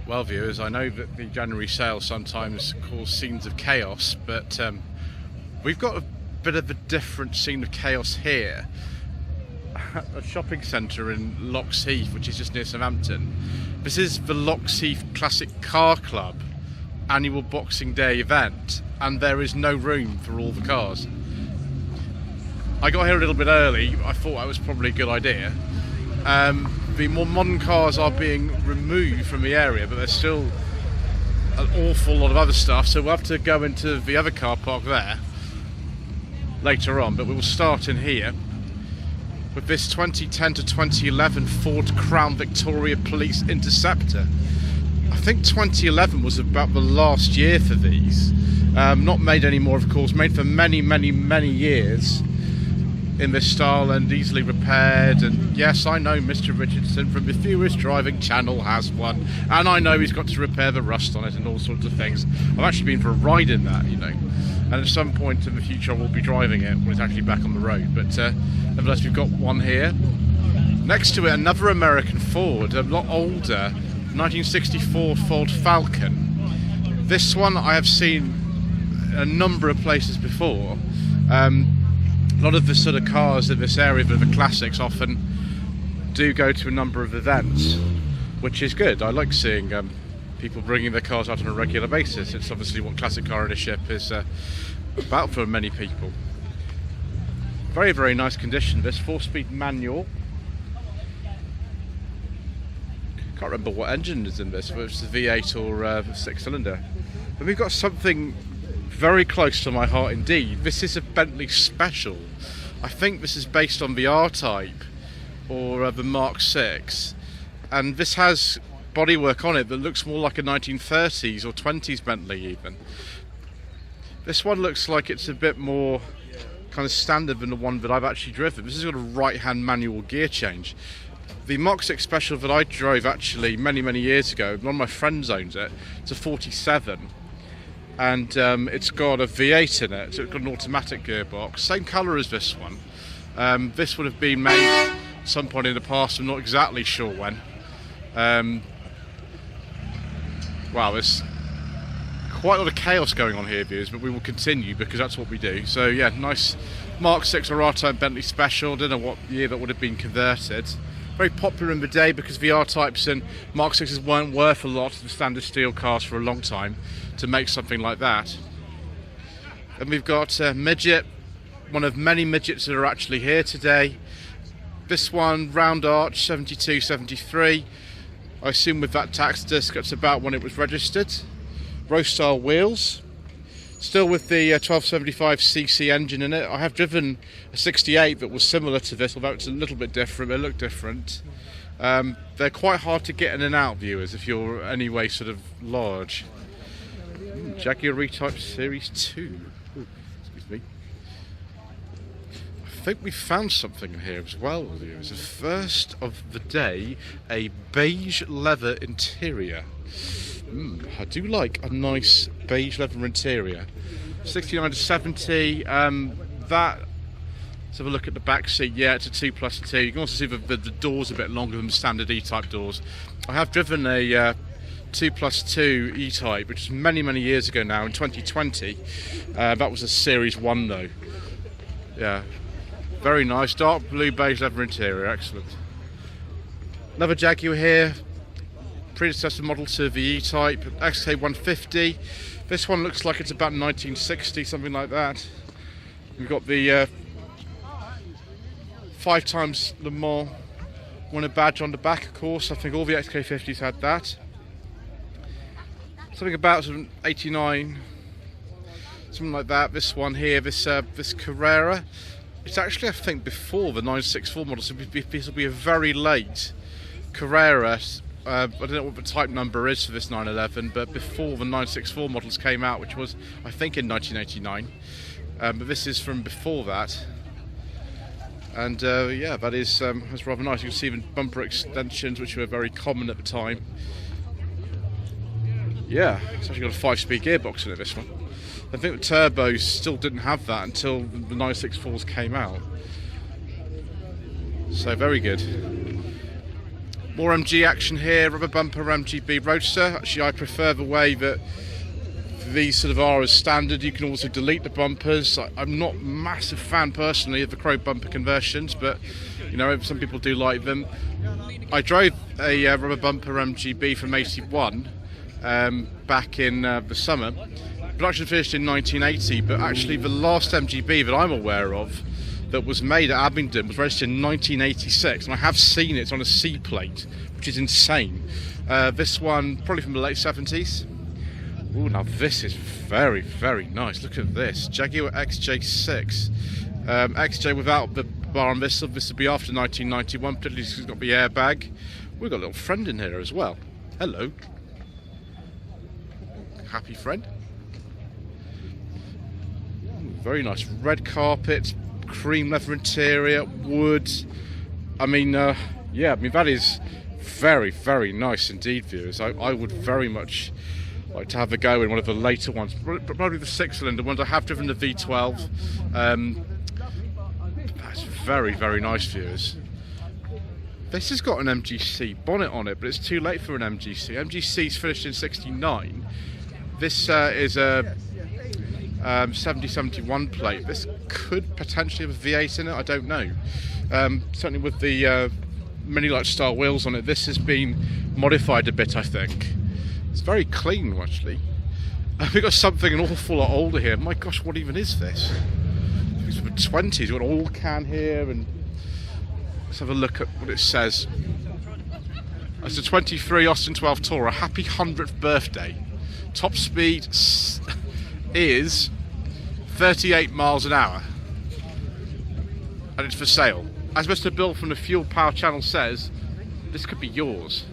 Well, viewers, I know that the January sale sometimes cause scenes of chaos, but we've got a bit of a different scene of chaos here. A shopping centre in Heath, which is just near Southampton. This is the Heath Classic Car Club annual Boxing Day event, and there is no room for all the cars. I got here a little bit early. I thought that was probably a good idea. The more modern cars are being removed from the area, but there's still an awful lot of other stuff, so we'll have to go into the other car park there later on, but we will start in here with this 2010 to 2011 Ford Crown Victoria Police Interceptor. I think 2011 was about the last year for these. Not made anymore, of course, made for many years in this style and easily repaired. And yes, I know Mr. Richardson from the Furious Driving channel has one, and I know he's got to repair the rust on it and all sorts of things. I've actually been for a ride in that, you know, and at some point in the future I will be driving it when it's actually back on the road. But nevertheless, we've got one here. Next to it, another American Ford, a lot older, 1964 Ford Falcon. This one I have seen a number of places before. A lot of the sort of cars in this area that are the classics often do go to a number of events, which is good. I like seeing people bringing their cars out on a regular basis. It's obviously what classic car ownership is about for many people. Very nice condition. This 4-speed manual. Can't remember what engine is in this, whether it's the V8 or 6-cylinder. But we've got something very close to my heart indeed. This is a Bentley Special. I think this is based on the R-Type or the Mark 6, and this has bodywork on it that looks more like a 1930s or 20s Bentley even. This one looks like it's a bit more kind of standard than the one that I've actually driven. This has got a right-hand manual gear change. The Mark 6 Special that I drove actually many years ago, one of my friends owns it. It's a 47. And it's got a V8 in it, so it's got an automatic gearbox, same colour as this one. This would have been made at some point in the past, I'm not exactly sure when. Wow, there's quite a lot of chaos going on here, viewers, but we will continue because that's what we do. So yeah, nice Mark 6 or R-Type Bentley Special. Don't know what year that would have been converted. Very popular in the day because the R-Types and Mark 6s weren't worth a lot to the standard steel cars for a long time to make something like that. And we've got Midget, one of many midgets that are actually here today. This one, round arch, 72, 73. I assume with that tax disc, that's about when it was registered. Rose style wheels. Still with the 1275cc engine in it. I have driven a 68 that was similar to this, although it's a little bit different. They look different. They're quite hard to get in and out, viewers, if you're anyway sort of large. Jaguar Retype Series 2. Ooh, excuse me. I think we found something in here as well, viewers. The first of the day, a beige leather interior. I do like a nice beige leather interior. 69 to 70. That. Let's have a look at the back seat. Yeah, it's a 2+2. You can also see the doors a bit longer than the standard E-Type doors. I have driven a 2+2 E-Type, which is many years ago now, in 2020. That was a Series 1 though. Yeah, very nice. Dark blue beige leather interior, excellent. Another Jaguar here. Predecessor model to the E-Type, XK150. This one looks like it's about 1960, something like that. We've got the 5 times Le Mans winner badge on the back, of course. I think all the XK50s had that. Something about 89, something like that. This one here, this Carrera. It's actually, I think, before the 964 model, so this will be a very late Carrera. I don't know what the type number is for this 911, but before the 964 models came out, which was, I think, in 1989. But this is from before that. And yeah, that is that's rather nice. You can see the bumper extensions, which were very common at the time. Yeah, it's actually got a 5-speed gearbox in it, this one. I think the turbos still didn't have that until the 964s came out. So very good. More MG action here, rubber bumper MGB Roadster. Actually, I prefer the way that these sort of are as standard. You can also delete the bumpers. I'm not a massive fan personally of the chrome bumper conversions, but you know, some people do like them. I drove a rubber bumper MGB from 81 back in the summer. Production finished in 1980, but actually the last MGB that I'm aware of that was made at Abingdon was registered in 1986, and I have seen it on a C plate, which is insane. This one probably from the late 70s. Ooh, now this is very, very nice. Look at this. Jaguar XJ6. XJ without the bar and whistle. This will be after 1991, particularly because it's got the airbag. We've got a little friend in here as well. Hello. Happy friend. Ooh, very nice. Red carpet, cream leather interior, wood. I mean, yeah, I mean, that is very, very nice indeed, viewers. I would very much like to have a go in one of the later ones, probably the 6-cylinder ones. I have driven the V12. That's very, very nice, viewers. This has got an MGC bonnet on it, but it's too late for an MGC. MGC's finished in 69. This is a 7071 plate. This could potentially have a V8 in it, I don't know. Certainly with the mini light style wheels on it, this has been modified a bit, I think. It's very clean, actually. We've got something an awful lot older here. My gosh, what even is this? It's from the 20s. We've got an all can here, and let's have a look at what it says. It's a 23 Austin 12 Tourer. Happy 100th birthday. Top speed is 38 miles an hour, and it's for sale. As Mr. Bill from the Fuel Power channel says, this could be yours.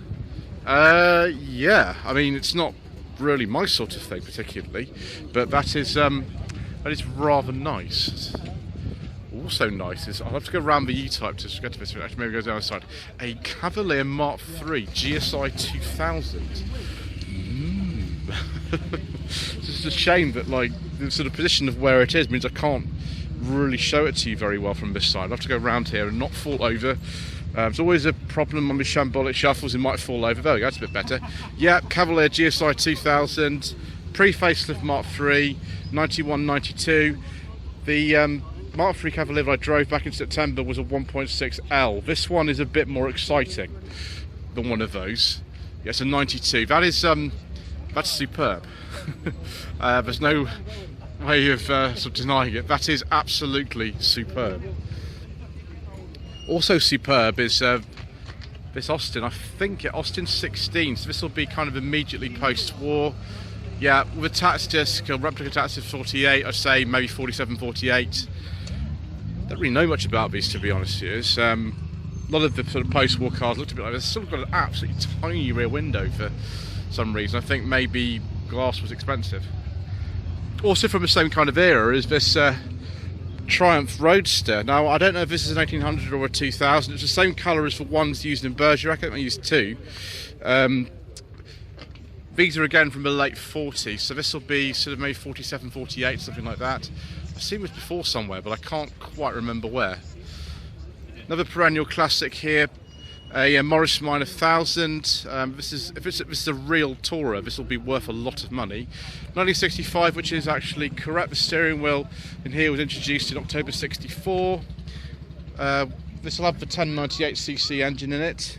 Yeah, I mean, it's not really my sort of thing particularly, but that is rather nice. Also nice is, I'll have to go around the E-Type to get to this. Actually, maybe go down the side. A Cavalier Mark III GSI 2000. It's just a shame that, like, the sort of position of where it is means I can't really show it to you very well from this side. I'll have to go around here and not fall over. It's always a problem on my Shambolic shuffles, it might fall over. There we go, that's a bit better. Yeah, Cavalier GSI 2000, pre-facelift Mark III, 91, 92. The Mark III Cavalier that I drove back in September was a 1.6L. This one is a bit more exciting than one of those. Yeah, it's a 92. That is, that's superb. There's no way of sort of denying it. That is absolutely superb. Also superb is this Austin. I think Austin 16, so this will be kind of immediately post-war. Yeah, with a tax disc, a replica tax disc 48, I'd say maybe 47, 48. Don't really know much about these, to be honest with you. A lot of the sort of post-war cars looked a bit like this. Still got an absolutely tiny rear window for some reason. I think maybe glass was expensive. Also from the same kind of era is this Triumph Roadster. Now, I don't know if this is an 1800 or a 2000. It's the same colour as the ones used in Bergerac. I think I used two. These are again from the late 40s, so this will be sort of maybe 47, 48, something like that. I've seen this before somewhere, but I can't quite remember where. Another perennial classic here, a Morris Minor 1000. If this is a real Tourer, this will be worth a lot of money. 1965, which is actually correct. The steering wheel in here was introduced in October 64. This will have the 1098cc engine in it.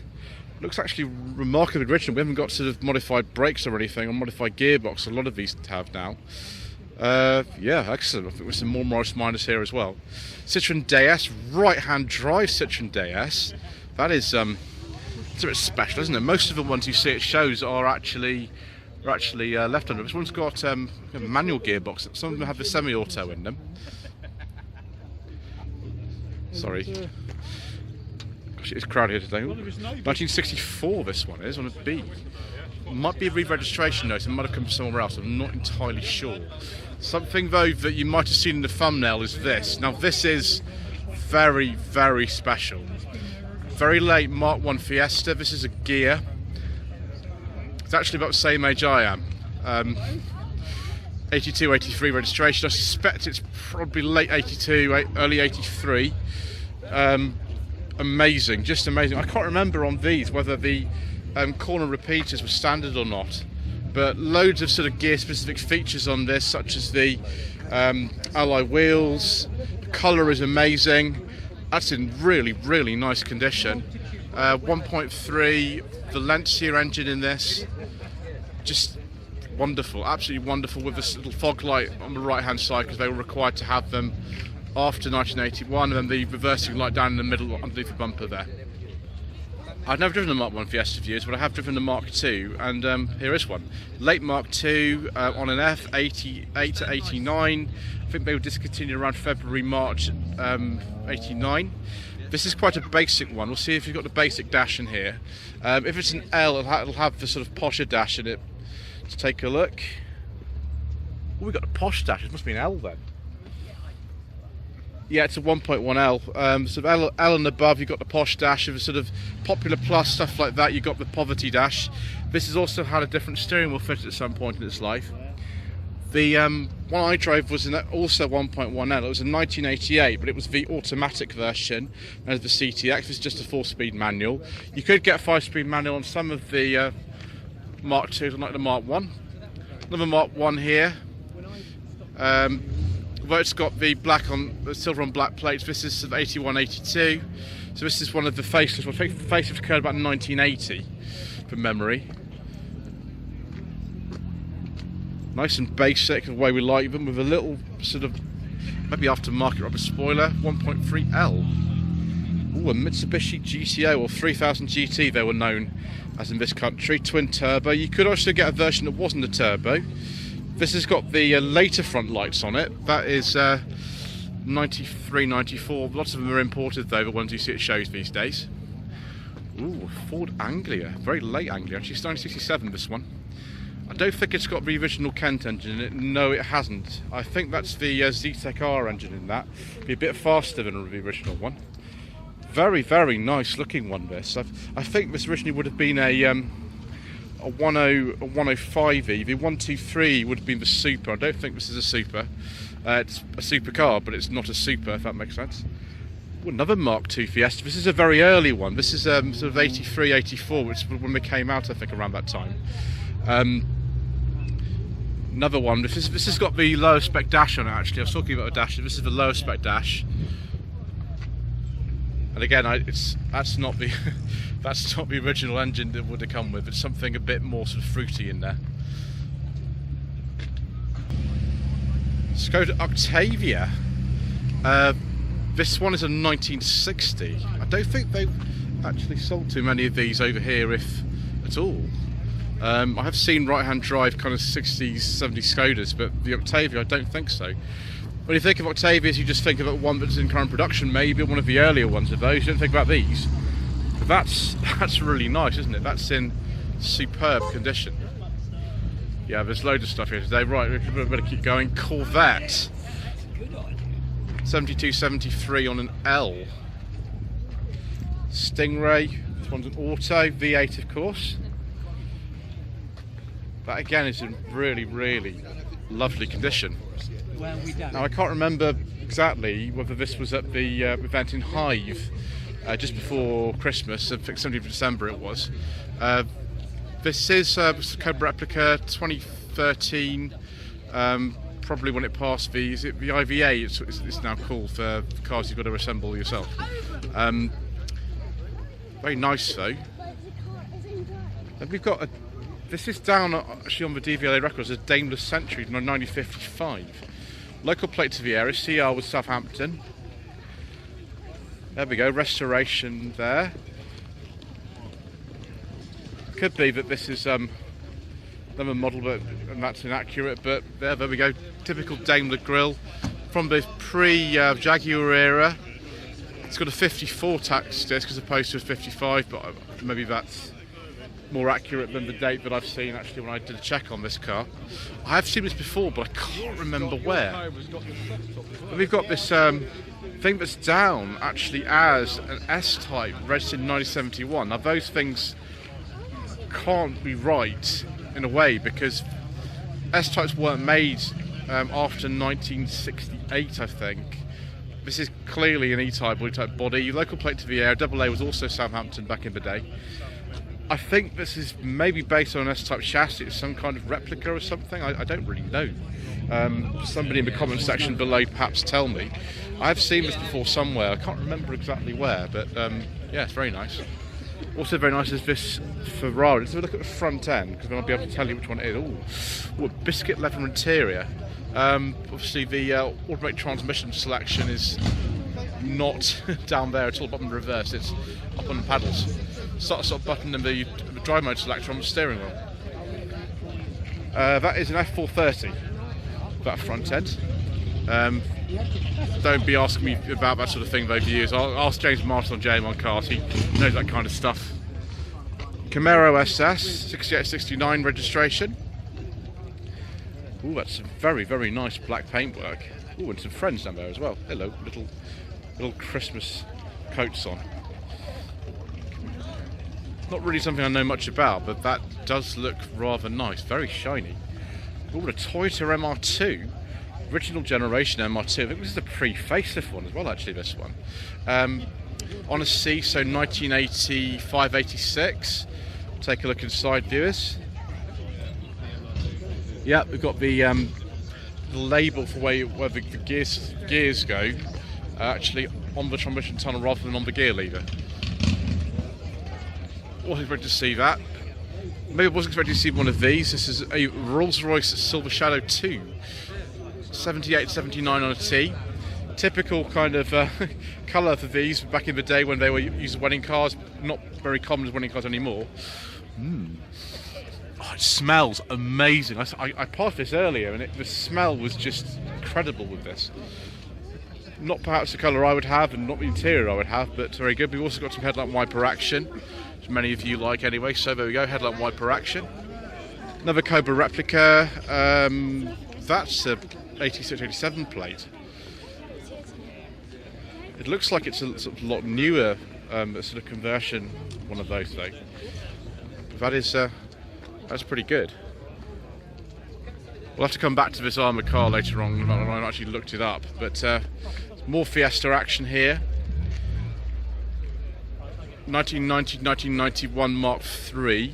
Looks actually remarkably original. We haven't got sort of modified brakes or anything, or modified gearbox. A lot of these have now. Yeah, excellent. I think there's some more Morris Minors here as well. Citroen DS, right-hand drive Citroen DS. That is it's a bit special, isn't it? Most of the ones you see at shows are actually left-hander. This one's got a manual gearbox. Some of them have the semi-auto in them. Sorry. Gosh, it's crowded here today. 1964 this one is, on a B. Might be a re-registration note, it might have come from somewhere else, I'm not entirely sure. Something though that you might have seen in the thumbnail is this. Now this is very, very special. Very late Mark I Fiesta. This is a gear. It's actually about the same age I am. 82, 83 registration. I suspect it's probably late 82, early 83. amazing, just amazing. I can't remember on these whether the corner repeaters were standard or not, but loads of sort of gear specific features on this, such as the alloy wheels. The colour is amazing. That's in really nice condition. 1.3 Valencia engine in this, just wonderful, absolutely wonderful, with this little fog light on the right hand side, because they were required to have them after 1981, and then the reversing light down in the middle underneath the bumper there. I've never driven a Mark 1 Fiesta Views, but I have driven the Mark 2, and here is one. Late Mark 2 on an F88 to 89. I think they were discontinued around February, March 89. This is quite a basic one. We'll see if you've got the basic dash in here. If it's an L, it'll have the sort of posher dash in it. Let's take a look. Oh, we've got a posh dash. It must be an L then. Yeah, it's a 1.1L. Sort of L and above, you've got the posh dash. Of a sort of popular plus, stuff like that, you've got the poverty dash. This has also had a different steering wheel fitted at some point in its life. The one I drove was also 1.1L. It was in 1988, but it was the automatic version as the CTX. This is just a 4-speed manual. You could get a 5-speed manual on some of the Mark 2s, like the Mark 1. Another Mark 1 here. Although it's got the silver on black plates, this is of 81, 82. So this is one of the facelifts. I think the facelift occurred about 1980, from memory. Nice and basic, the way we like them, with a little sort of maybe aftermarket rubber spoiler. 1.3L. Ooh, a Mitsubishi GTO, or 3000 GT they were known as in this country. Twin turbo. You could also get a version that wasn't a turbo. This has got the later front lights on it. That is 93, 94. Lots of them are imported though, the ones you see at shows these days. Ooh, Ford Anglia. Very late Anglia, actually. It's 1967, this one. I don't think it's got the original Kent engine in it. No, it hasn't. I think that's the ZTEC R engine in that. Be a bit faster than the original one. Very nice looking one, this. I think this originally would have been a 105E. The 123 would have been the Super. I don't think this is a Super. It's a supercar, but it's not a Super, if that makes sense. Ooh, another Mark II Fiesta. This is a very early one. This is sort of 83, 84, which was when they came out, I think, around that time. Another one. This has got the lower spec dash on it. Actually, I was talking about a dash. This is the lower spec dash. And again, that's not the that's not the original engine that would have come with. It's something a bit more sort of fruity in there. Skoda Octavia. This one is a 1960. I don't think they actually sold too many of these over here, if at all. I have seen right-hand drive kind of 60s, 70s Skodas, but the Octavia, I don't think so. When you think of Octavias, you just think of one that's in current production, maybe one of the earlier ones of those. You don't think about these. But that's really nice, isn't it? That's in superb condition. Yeah, there's loads of stuff here today. Right, we better keep going. Corvette. 72, 73 on an L. Stingray. This one's an auto. V8, of course. That again is in really lovely condition. Now I can't remember exactly whether this was at the event in Hive just before Christmas. I think 17th of December it was. This is Cobra Replica 2013, probably when it passed the IVA. It's now called for cars you've got to assemble yourself. Very nice though. And we've got this is down actually on the DVLA records as Daimler Century 1955. Local plate to the area, CR was Southampton. There we go, restoration there. Could be that this is another model, and that's inaccurate, but there we go. Typical Daimler grille from the pre-Jaguar era. It's got a 54 tax disc as opposed to a 55, but maybe that's more accurate than the date that I've seen actually when I did a check on this car. I have seen this before, but I can't remember where. But we've got this thing that's down actually as an S-Type registered in 1971. Now those things can't be right in a way, because S-Types weren't made after 1968, I think. This is clearly an E-type body. Local plate to the air. AA was also Southampton back in the day. I think this is maybe based on an S-type chassis. It's some kind of replica or something. I don't really know. Somebody in the comment section below perhaps tell me. I've seen this before somewhere. I can't remember exactly where, but yeah, it's very nice. Also very nice is this Ferrari. Let's have a look at the front end, because then I'll be able to tell you which one it is. Ooh, biscuit leather interior. Obviously the automatic transmission selection is not down there at all, bottom reverse, it's up on the paddles. Start button and the drive mode selector on the steering wheel. That is an F430, that front end. Don't be asking me about that sort of thing though for years. I'll ask James Martin on JM Cars, he knows that kind of stuff. Camaro SS, 6869 registration. Ooh, that's some very, very nice black paintwork. Ooh, and some friends down there as well. Hello, little Christmas coats on. Not really something I know much about, but that does look rather nice. Very shiny. Ooh, a Toyota MR2. Original generation MR2. I think this is a pre-facelift one as well, actually, this one. On a C, so 1985-86. Take a look inside, viewers. Yeah, we've got the label for where the gears go, actually on the transmission tunnel rather than on the gear lever. Wasn't expecting to see that. Maybe I wasn't expecting to see one of these. This is a Rolls-Royce Silver Shadow 2. 78-79 on a T. Typical kind of colour for these back in the day when they were used as wedding cars. Not very common as wedding cars anymore. Oh, it smells amazing. I passed this earlier and the smell was just incredible with this. Not perhaps the colour I would have and not the interior I would have, but very good. We've also got some headlamp wiper action, which many of you like anyway. So there we go, headlamp wiper action. Another Cobra replica. That's a 86-87 plate. It looks like it's a sort of lot newer, sort of conversion, one of those though. But that is that's pretty good. We'll have to come back to this armoured car later on. I actually looked it up, but more Fiesta action here. 1990-1991 Mark III.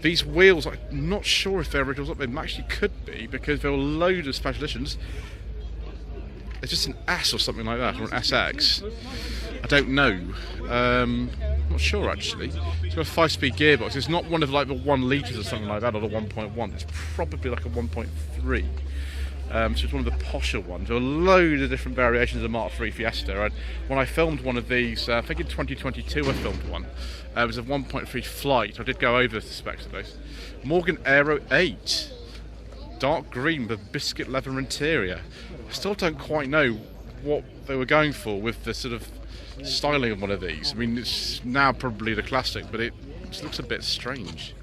These wheels, I'm not sure if they're originals, they actually could be, because there were loads of special editions. It's just an S or something like that, or an SX. I don't know. I'm not sure actually. It's got a 5-speed gearbox. It's not one of like the 1 litres or something like that, or the 1.1. It's probably like a 1.3. So it's one of the posher ones. There are a load of different variations of the Mark III Fiesta. When I filmed one of these, I think in 2022 I filmed one. It was a 1.3 flight. I did go over the specs of those. Morgan Aero 8. Dark green with biscuit leather interior. I still don't quite know what they were going for with the sort of styling of one of these. I mean, it's now probably the classic, but it just looks a bit strange.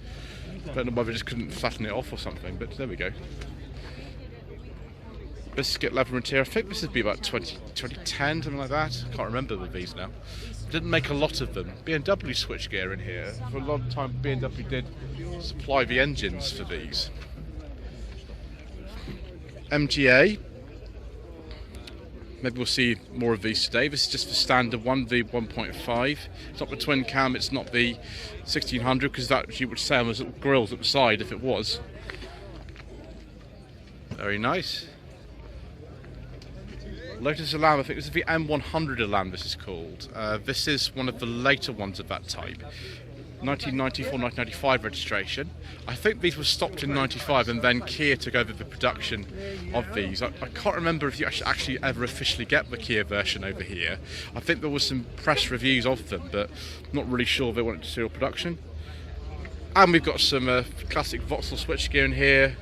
I don't know whether they just couldn't flatten it off or something, but there we go. Biscuit leather interior. I think this would be about 2010, something like that. I can't remember with these now. Didn't make a lot of them. BMW switchgear in here. For a long time, BMW did supply the engines for these. MGA. Maybe we'll see more of these today. This is just the standard one, the 1.5. It's not the twin cam, it's not the 1600, because that you would say on those little grills at the side if it was. Very nice. Lotus Elan, I think this is the M100 Elan this is called. This is one of the later ones of that type. 1994-1995 registration. I think these were stopped in 95 and then Kia took over the production of these. I can't remember if you actually ever officially get the Kia version over here. I think there was some press reviews of them, but not really sure they went into serial production. And we've got some classic Vauxhall switchgear in here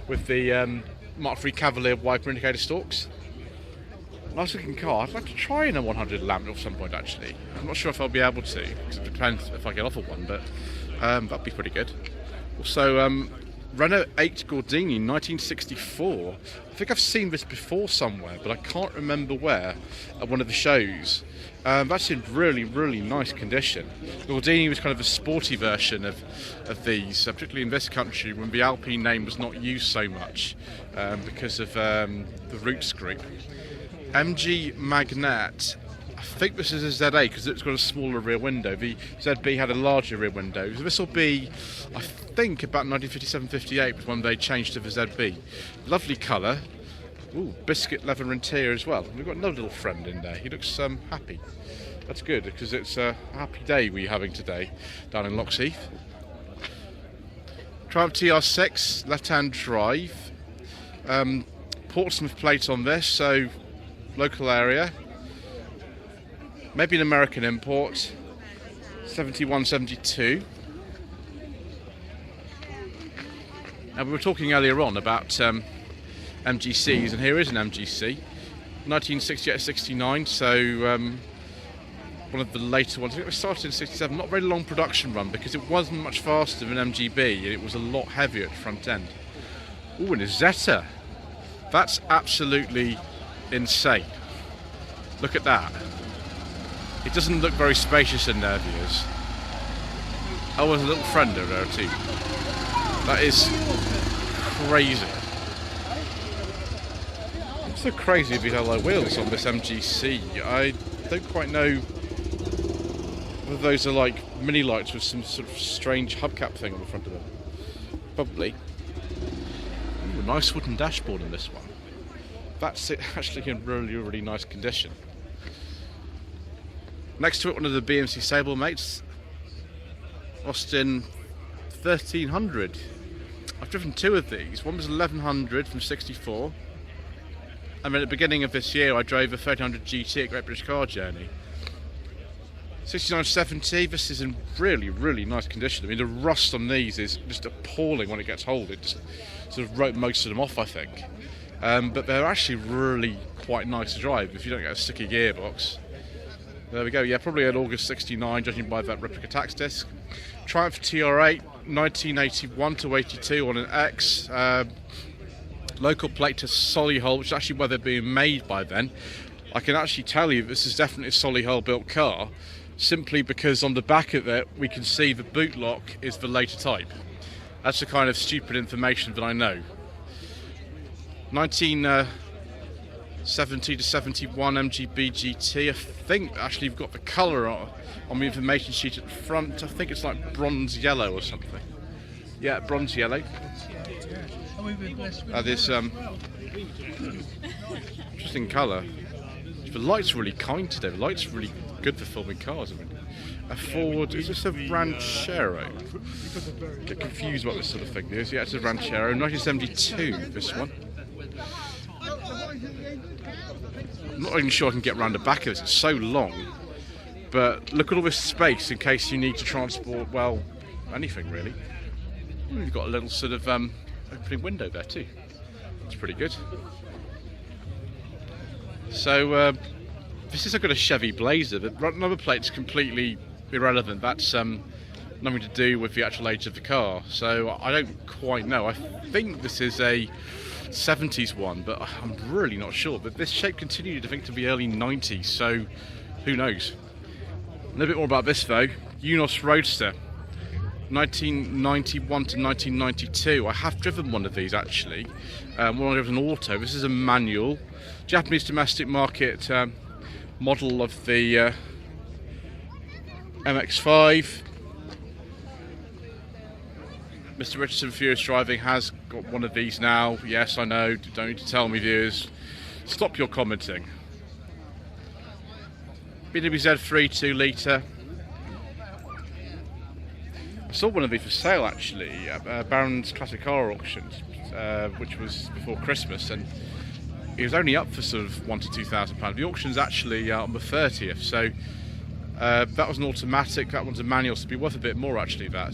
with the Mark III Cavalier wiper indicator stalks. Nice looking car. I'd like to try in a 100 lamp at some point actually. I'm not sure if I'll be able to, because it depends if I get offered one, but that'd be pretty good. Also, Renault 8 Gordini 1964. I think I've seen this before somewhere, but I can't remember where, at one of the shows. That's in really, really nice condition. The Gordini was kind of a sporty version of these, particularly in this country when the Alpine name was not used so much because of the Roots group. MG Magnet. I think this is a ZA because it's got a smaller rear window. The ZB had a larger rear window. So this will be, I think, about 1957-58 was when they changed to the ZB. Lovely colour. Ooh, biscuit leather interior as well. We've got another little friend in there. He looks happy. That's good because it's a happy day we're having today down in Heath. Triumph TR6, left-hand drive. Portsmouth plate on this, so local area. Maybe an American import. 71, 72. Now we were talking earlier on about MGCs, and here is an MGC. 1968-69, so one of the later ones. I think it started in 67, not a very long production run because it wasn't much faster than MGB, and it was a lot heavier at the front end. Ooh, and a Zeta. That's absolutely insane. Look at that. It doesn't look very spacious in there, viewers. Oh, there's a little friend over there too. That is crazy. What's so crazy with these alloy wheels on this MGC? I don't quite know whether those are like mini lights with some sort of strange hubcap thing on the front of them. Probably. Ooh, a nice wooden dashboard in this one. That's it, actually in really nice condition. Next to it, one of the BMC stablemates, Austin 1300. I've driven two of these. One was 1100 from 64, and then at the beginning of this year I drove a 1300 GT at Great British Car Journey. 6970, this is in really nice condition. I mean, the rust on these is just appalling when it gets old. It just sort of wrote most of them off, I think. But they're actually really quite nice to drive if you don't get a sticky gearbox. There we go, yeah, probably an August 69, judging by that replica tax disc. Triumph TR8, 1981 to 82 on an X. Local plate to Solihull, which is actually where they're being made by then. I can actually tell you this is definitely a Solihull built car, simply because on the back of it we can see the boot lock is the later type. That's the kind of stupid information that I know. 1970 to 71 MGB GT. I think actually you've got the colour on the information sheet at the front. I think it's like bronze yellow or something. Yeah, bronze yellow. That is interesting colour. The light's really kind today. The light's really good for filming cars. I mean, a Ford. Is this a Ranchero? Get confused about this sort of thing. Yeah, it's a Ranchero. 1972. This one. I'm not even sure I can get around the back of it, it's so long. But look at all this space in case you need to transport, well, anything really. You've got a little sort of opening window there too. That's pretty good. So, this is a Chevy Blazer. The number plate's completely irrelevant. That's nothing to do with the actual age of the car. So, I don't quite know. I think this is a 70s one, but I'm really not sure. But this shape continued, I think, to be early 90s, so who knows. A little bit more about this though. Unos Roadster, 1991 to 1992. I have driven one of these actually. One of an auto. This is a manual, Japanese domestic market model of the MX-5. Mr. Richardson Furious Driving has got one of these now. Yes, I know, don't need to tell me, viewers. Stop your commenting. BMW Z3 2 litre. I saw one of these for sale actually at Baron's Classic Car Auctions, which was before Christmas, and it was only up for sort of £1,000 to £2,000. The auction's actually on the 30th, so that was an automatic, that one's a manual, so it'd be worth a bit more actually, that.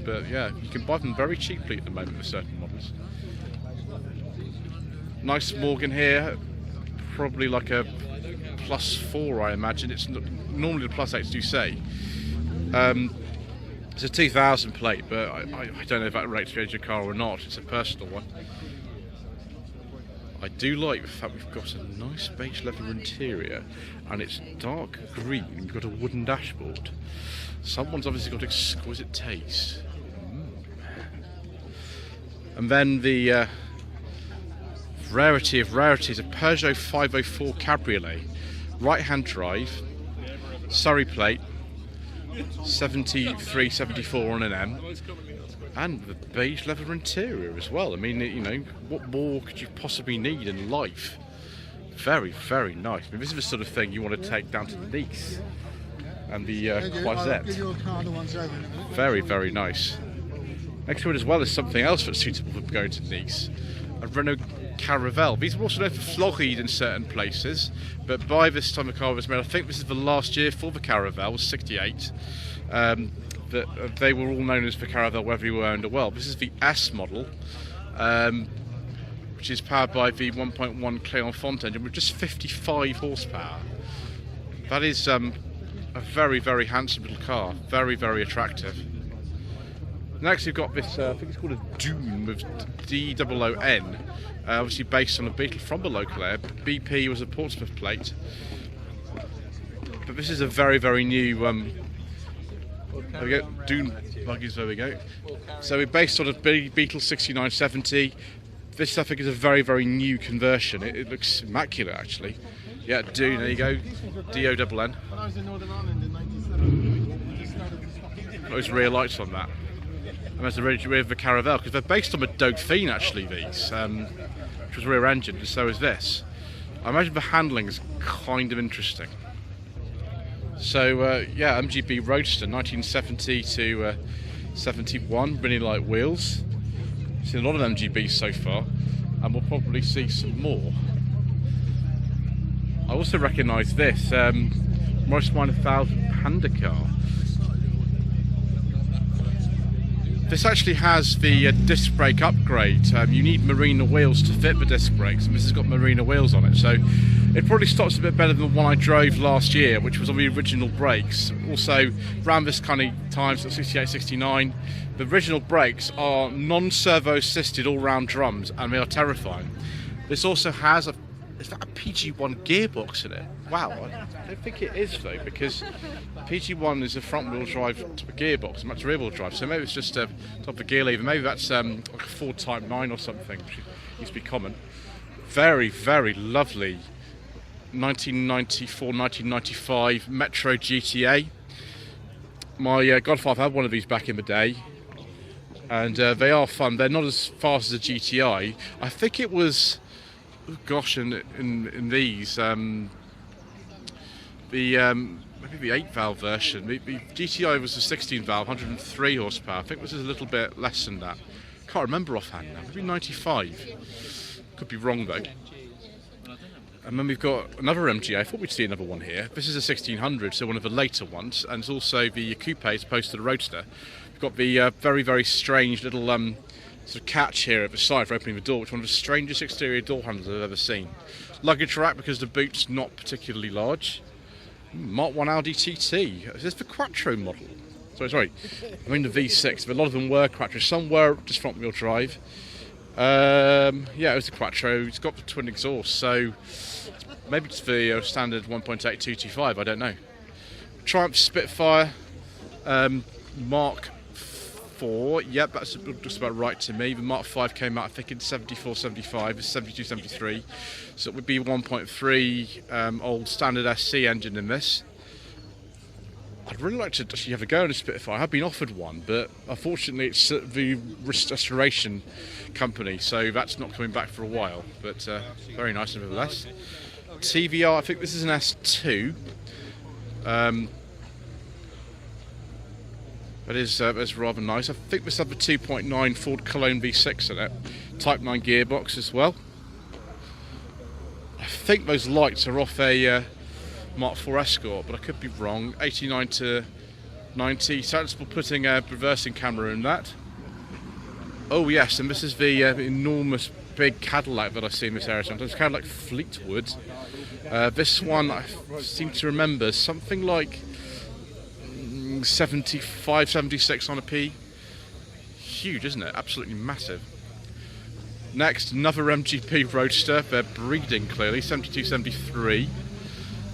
But yeah, you can buy them very cheaply at the moment with certain models. Nice Morgan here, probably like a +4 I imagine. It's normally the +8s do say. It's a 2000 plate, but I don't know if that rates the age of the car or not. It's a personal one. I do like the fact we've got a nice beige leather interior, and it's dark green. We've got a wooden dashboard. Someone's obviously got exquisite taste. And then the rarity of rarities, a Peugeot 504 Cabriolet, right-hand drive, Surrey plate, 73, 74 on an M, and the beige leather interior as well. I mean, you know, what more could you possibly need in life? Very, very nice. I mean, this is the sort of thing you want to take down to Nice and the Croisette. Very, very nice. Next to it as well is something else that's suitable for going to Nice, a Renault Caravelle. These are also known for Floggied in certain places, but by this time the car was made, I think this is the last year for the Caravelle, was 68. That they were all known as the Caravelle wherever you were in the world. This is the S model, which is powered by the 1.1 Cléon engine with just 55 horsepower. That is a very, very handsome little car, very, very attractive. Next we've got this, I think it's called a Dune with D-O-O-N, obviously based on a Beetle from the local area. BP was a Portsmouth plate, but this is a very, very new, there we go, Dune buggies, there we go. So we're based on a Beetle 6970. This I think is a very, very new conversion. It looks immaculate actually. Yeah, Dune, there you go, D-O-N-N. Those rear lights on that. And there's the rear of the Caravelle, because they're based on a Dauphine actually, these, which was rear engine, and so is this. I imagine the handling is kind of interesting. So yeah, MGB Roadster, 1970 to 71, really light wheels. Seen a lot of MGBs so far, and we'll probably see some more. I also recognise this, Morris Minor 1000 Panda car. This actually has the disc brake upgrade. You need Marina wheels to fit the disc brakes, and this has got Marina wheels on it, so it probably stops a bit better than the one I drove last year, which was on the original brakes. Also, around this kind of time, so 68, 69, the original brakes are non-servo assisted all-round drums, and they are terrifying. This also has a, is that a PG1 gearbox in it? Wow, I don't think it is though, because PG1 is a front-wheel drive to a gearbox, and that's rear-wheel drive, so maybe it's just a top of a gear lever. Maybe that's like a Ford Type 9 or something, which used to be common. Very, very lovely 1994, 1995 Metro GTA. My godfather had one of these back in the day, and they are fun. They're not as fast as a GTI. I think it was, oh gosh, in these, maybe the 8-valve version. The GTI was the 16-valve, 103 horsepower. I think this is a little bit less than that. Can't remember offhand now. Maybe 95. Could be wrong though. And then we've got another MG. I thought we'd see another one here. This is a 1600, so one of the later ones, and it's also the coupe as opposed to the Roadster. We've got the very, very strange little sort of catch here at the side for opening the door, which is one of the strangest exterior door handles I've ever seen. Luggage rack because the boot's not particularly large. Mark 1 Audi TT. Is this the Quattro model? Sorry. I mean the V6, but a lot of them were Quattro. Some were just front wheel drive. Yeah, it was the Quattro. It's got the twin exhaust, so maybe it's the standard 1.8 225, I don't know. Triumph Spitfire, Mark 4, yep, that's just about right to me. The Mark 5 came out, I think, in 74, 75, it's 72, 73. So it would be 1.3 old standard SC engine in this. I'd really like to actually have a go on a Spitfire. I have been offered one, but unfortunately it's the restoration company, so that's not coming back for a while. But very nice nevertheless. TVR, I think this is an S2. That is rather nice. I think this has the 2.9 Ford Cologne V6 in it. Type 9 gearbox as well. I think those lights are off a Mark 4 Escort, but I could be wrong. 89 to 90. Sensible putting a reversing camera in that. Oh yes, and this is the enormous big Cadillac that I see in this area sometimes. Cadillac Fleetwood. This one I seem to remember something like 75, 76 on a P. Huge, isn't it? Absolutely massive. Next, another MGP Roadster. They're breeding clearly. 72, 73.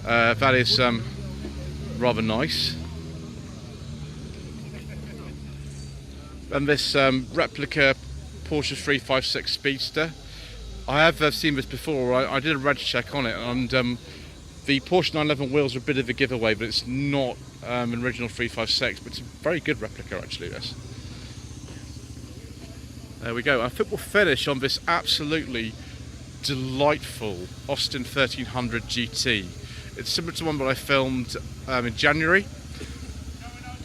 That is rather nice. And this replica Porsche 356 Speedster. I have seen this before. I did a reg check on it, and the Porsche 911 wheels are a bit of a giveaway, but it's not an original 356, but it's a very good replica actually, this. There we go. I think we'll finish on this absolutely delightful Austin 1300 GT. It's similar to one that I filmed in January.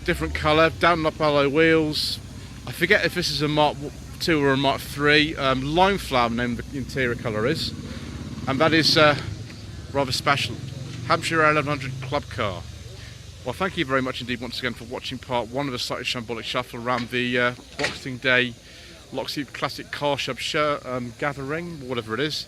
Different colour, down up alloy wheels. I forget if this is a Mark II or a Mark III. Lime flower name the interior colour is, and that is rather special. Hampshire 1100 club car. Well, thank you very much indeed once again for watching part one of the slightly shambolic shuffle around the Boxing Day Lockheed Classic Car Shop gathering, whatever it is.